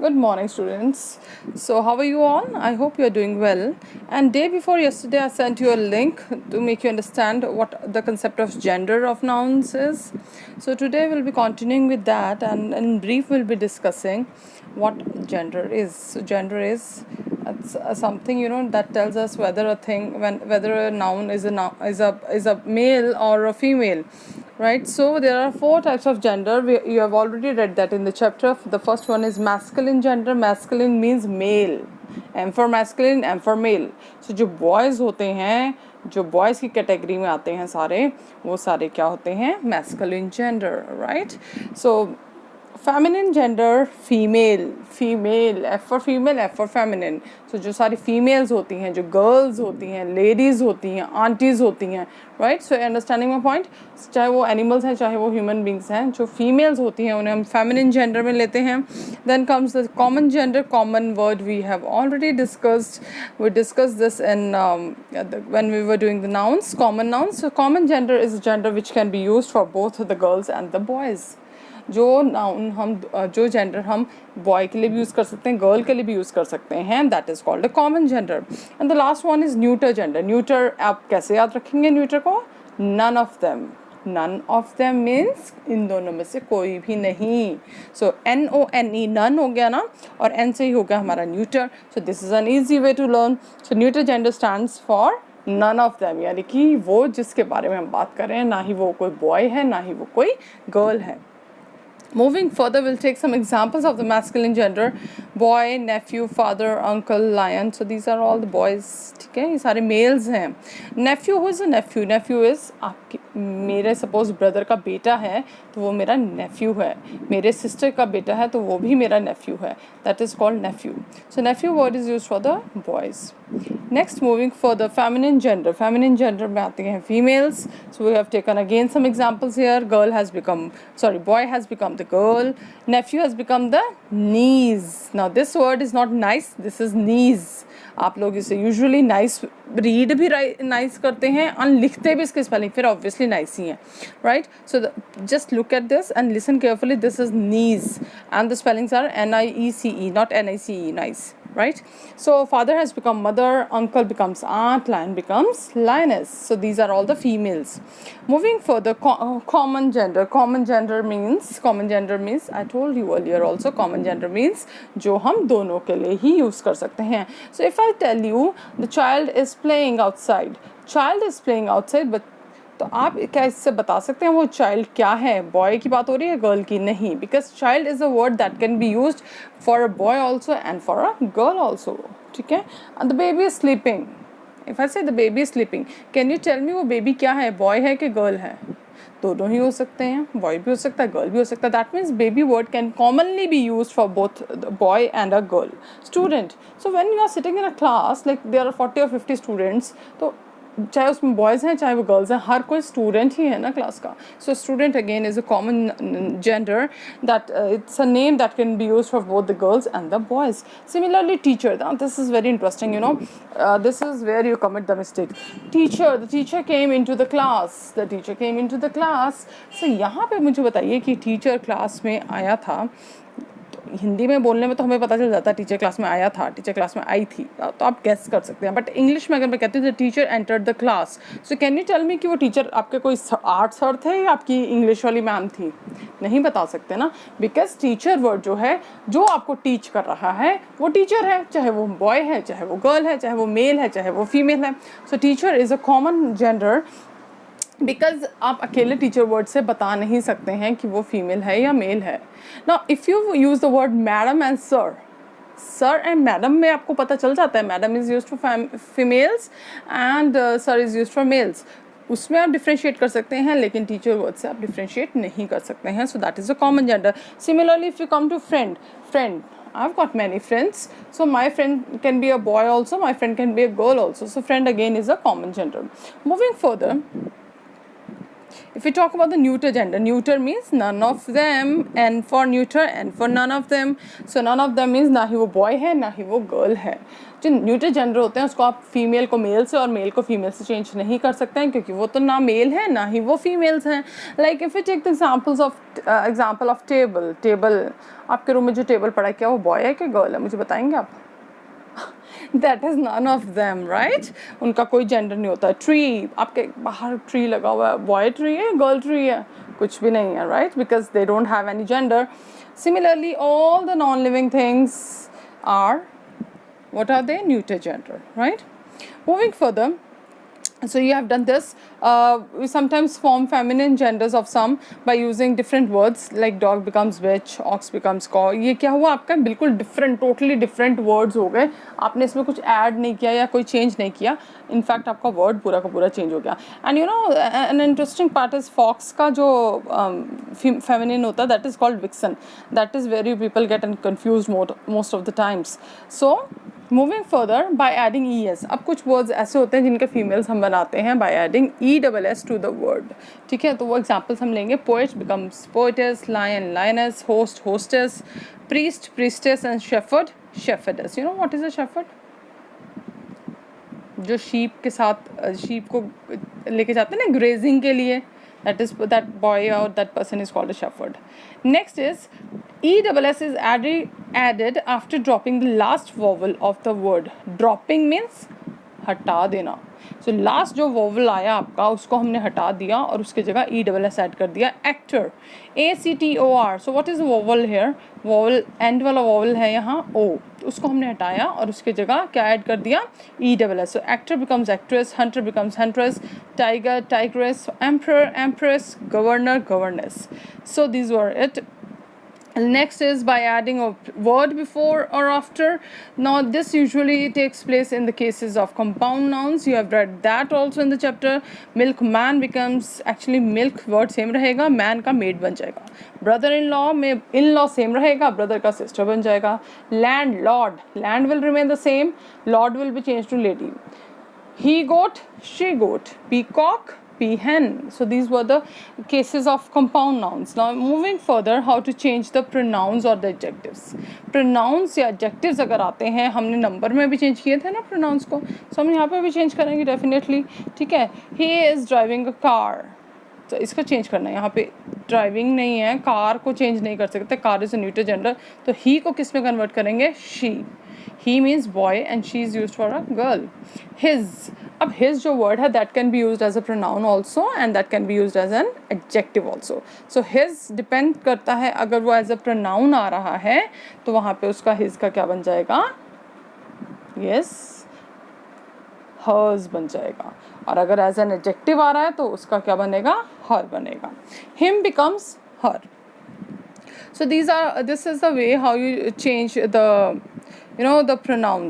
Good morning, students. So, how are you all? I hope you are doing well. And day before yesterday, I sent you a link to make you understand what the concept of gender of nouns is. So, today we'll be continuing with that, and in brief, we'll be discussing what gender is. So, gender is something that tells us whether a thing, whether a noun is a male or a female. Right, so there are 4 types of gender. You have already read that in the chapter. The first one is masculine gender. Masculine means male. M for masculine, M for male. So जो boys होते हैं, जो boys की category में आते हैं सारे, वो सारे क्या होते हैं? Masculine gender, right? So feminine gender, female, F for female, F for feminine. So जो सारी females होती हैं, जो girls होती हैं, ladies होती हैं, aunties होती हैं, right? So understanding my point, चाहे वो animals हैं, चाहे वो human beings हैं, जो females होती हैं उन्हें हम feminine gender में लेते हैं. Then comes the common gender. Common word we have already discussed. We discussed this in when we were doing the nouns, common nouns. So common gender is a gender which can be used for both the girls and the boys. जो noun हम जो gender हम boy के लिए भी use कर सकते हैं, गर्ल के लिए भी यूज़ कर सकते हैं, that is called a common gender. And the last one is neuter gender. Neuter आप कैसे याद रखेंगे न्यूटर को? नन ऑफ देम मीन्स इन दोनों में से कोई भी नहीं. सो NONE नन हो गया ना, और N से ही हो गया हमारा neuter. So this is an easy way to learn. So neuter gender stands for none of them, यानी कि वो जिसके बारे में हम बात कर रहे हैं, ना ही वो कोई बॉय है ना ही वो कोई गर्ल है. Moving further, we'll take some examples of the masculine gender. Boy, nephew, father, uncle, lion. So these are all the boys. ठीक है, ये सारे males हैं. Nephew, who is a nephew? Nephew is आपके मेरे suppose brother का बेटा है तो वो मेरा nephew है. मेरे sister का बेटा है तो वो भी मेरा nephew है. That is called nephew. So nephew word is used for the boys. Next, moving further, feminine gender. Feminine gender में आती हैं females. So we have taken again some examples here. Boy has become the girl. Nephew has become the niece. Now this word is not nice. This is niece. आप लोग इसे usually nice read भी nice करते हैं और लिखते भी इसके स्पेलिंग फिर ऑब्वियसली नाइस ही है, right. So just look at this and listen carefully. This is niece and the spellings are NIECE, not NICE, nice, right. So father has become mother, uncle becomes aunt, lion becomes lioness. So these are all the females. Moving further, common gender. Common gender means I told you earlier also, common gender means जो हम दोनों के लिए ही use कर सकते हैं. So if I tell you the child is playing outside, but तो आप क्या इससे बता सकते हैं वो चाइल्ड क्या है? बॉय की बात हो रही है, गर्ल की नहीं, because child is a word that can be used for a boy also and for a girl also. ठीक है. The baby is sleeping. If I say the baby is sleeping, can you tell me वो baby क्या है? Boy है कि girl है? दोनों ही हो सकते हैं, बॉय भी हो सकता है, गर्ल भी हो सकता है. That means baby word can commonly be used for both boy and a girl. Student. So when you are sitting in a class, like there are 40 or 50 students, तो चाहे उसमें बॉयज़ हैं चाहे वो गर्ल्स हैं, हर कोई स्टूडेंट ही है ना क्लास का. So student again is a common gender that it's a name that can be used for both the girls and the boys. Similarly teacher. This is very interesting, you know. This is where you commit the mistake. The teacher came into the class. So यहाँ पे मुझे बताइए कि teacher class में आया था. हिंदी में बोलने में तो हमें पता चल जाता है टीचर क्लास में आया था, टीचर क्लास में आई थी, तो आप गेस कर सकते हैं. बट इंग्लिश में अगर मैं कहती हूँ the teacher entered the class, so can you tell me कि वो टीचर आपके कोई आर्ट सर थे या आपकी इंग्लिश वाली मैम थी? नहीं बता सकते ना, बिकॉज टीचर वर्ड जो है, जो आपको टीच कर रहा है वो टीचर है, चाहे वो बॉय है, चाहे वो गर्ल है, चाहे वो मेल है, चाहे वो फीमेल है. सो teacher is a common gender because आप अकेले टीचर वर्ड से बता नहीं सकते हैं कि वो फीमेल है या मेल है. Now if you use the word madam and sir and madam में आपको पता चल जाता है madam is used for females and sir is used for mails. उसमें आप डिफ्रेंशिएट कर सकते हैं, लेकिन टीचर वर्ड से आप डिफ्रेंशिएट नहीं कर सकते हैं. So that is a common gender. Similarly if you come to friend, I've got many friends, so my friend can be a boy also, my friend can be a girl also. So friend again is a common gender. Moving further, If we talk about the neuter gender, neuter means none of them, N for neuter, N for none of them. So none of them means ना ही वो boy है ना ही वो girl है. जो neuter gender होते हैं उसको आप फीमेल को मेल से और मेल को फीमेल से चेंज नहीं कर सकते हैं, क्योंकि वो तो ना मेल है ना ही वो फीमेल्स हैं. Like if you take the example of table. Table, आपके रूम में जो टेबल पड़ा है क्या वो बॉय है कि गर्ल है, मुझे बताएंगे आप? That is none of them, right? उनका कोई जेंडर नहीं होता. ट्री, आपके बाहर ट्री लगा हुआ है, बॉय ट्री है गर्ल ट्री है, कुछ भी नहीं है, right? Because they don't have any gender. Similarly, all the non-living things are, what are they? Neuter gender, right? Moving further, so you have done this. We sometimes form feminine genders of some by using different words, like dog becomes bitch, ox becomes cow. ये क्या हुआ आपका? बिल्कुल different, totally different words हो गए. आपने इसमें कुछ add नहीं किया या कोई change नहीं किया. In fact आपका word पूरा का पूरा change हो गया. And you know, an interesting part is fox का जो feminine होता है, that is called vixen. That is where you people get confused most of the times. So moving further, by adding ES. अब कुछ words ऐसे होते हैं जिनके फीमेल्स हम बनाते हैं by adding ESS to the word. ठीक है, तो वो एग्जांपल्स हम लेंगे. Poet becomes poetess, lion lioness, host hostess, priest priestess and shepherd shepherdess. You know what is a shepherd? जो शीप के साथ शीप को लेके जाते हैं ना ग्रेजिंग के लिए, that boy or that person is called a shepherd. Next is ESS is added after dropping the last vowel of the word. Dropping means हटा देना. So last जो vowel आया आपका उसको हमने हटा दिया और उसके जगह ESS ऐड कर दिया. Actor, ACTOR. So what is the vowel here? Vowel end वाला vowel है यहाँ O, उसको हमने हटाया और उसके जगह क्या ऐड कर दिया? ESS. So actor becomes actress, hunter becomes huntress, tiger tigress, emperor empress, governor governess. So these were it. Next is by adding a word before or after. Now this usually takes place in the cases of compound nouns. You have read that also in the chapter. Milkman becomes, actually milk word same रहेगा, man का maid बन जाएगा. Brother in law में in law same रहेगा, brother का sister बन जाएगा. Landlord, land will remain the same, lord will be changed to lady. He goat, she goat. Peacock, peahen. So these were the cases of compound nouns. Now moving further, how to change the pronouns or the adjectives. Pronouns या adjectives अगर आते हैं, हमने number में भी change किए थे ना pronouns को, so हम यहाँ पे भी चेंज करेंगे definitely. ठीक है, he is driving a car. तो इसको चेंज करना है, यहाँ पे ड्राइविंग नहीं है, कार को चेंज नहीं कर सकते. Car is a neuter gender, तो ही को किस में कन्वर्ट करेंगे? She. He means boy and she is used for a girl. His, अब हिज जो वर्ड है that can be used as a pronoun also and that can be used as an adjective also. So his depend करता है, अगर वो as a pronoun आ रहा है तो वहाँ पे उसका हिज का क्या बन जाएगा? यस, हर्स बन जाएगा. और अगर एज एन एडजेक्टिव आ रहा है तो उसका क्या बनेगा? हर बनेगा. Him becomes her. So this is the way how you change the, the pronouns.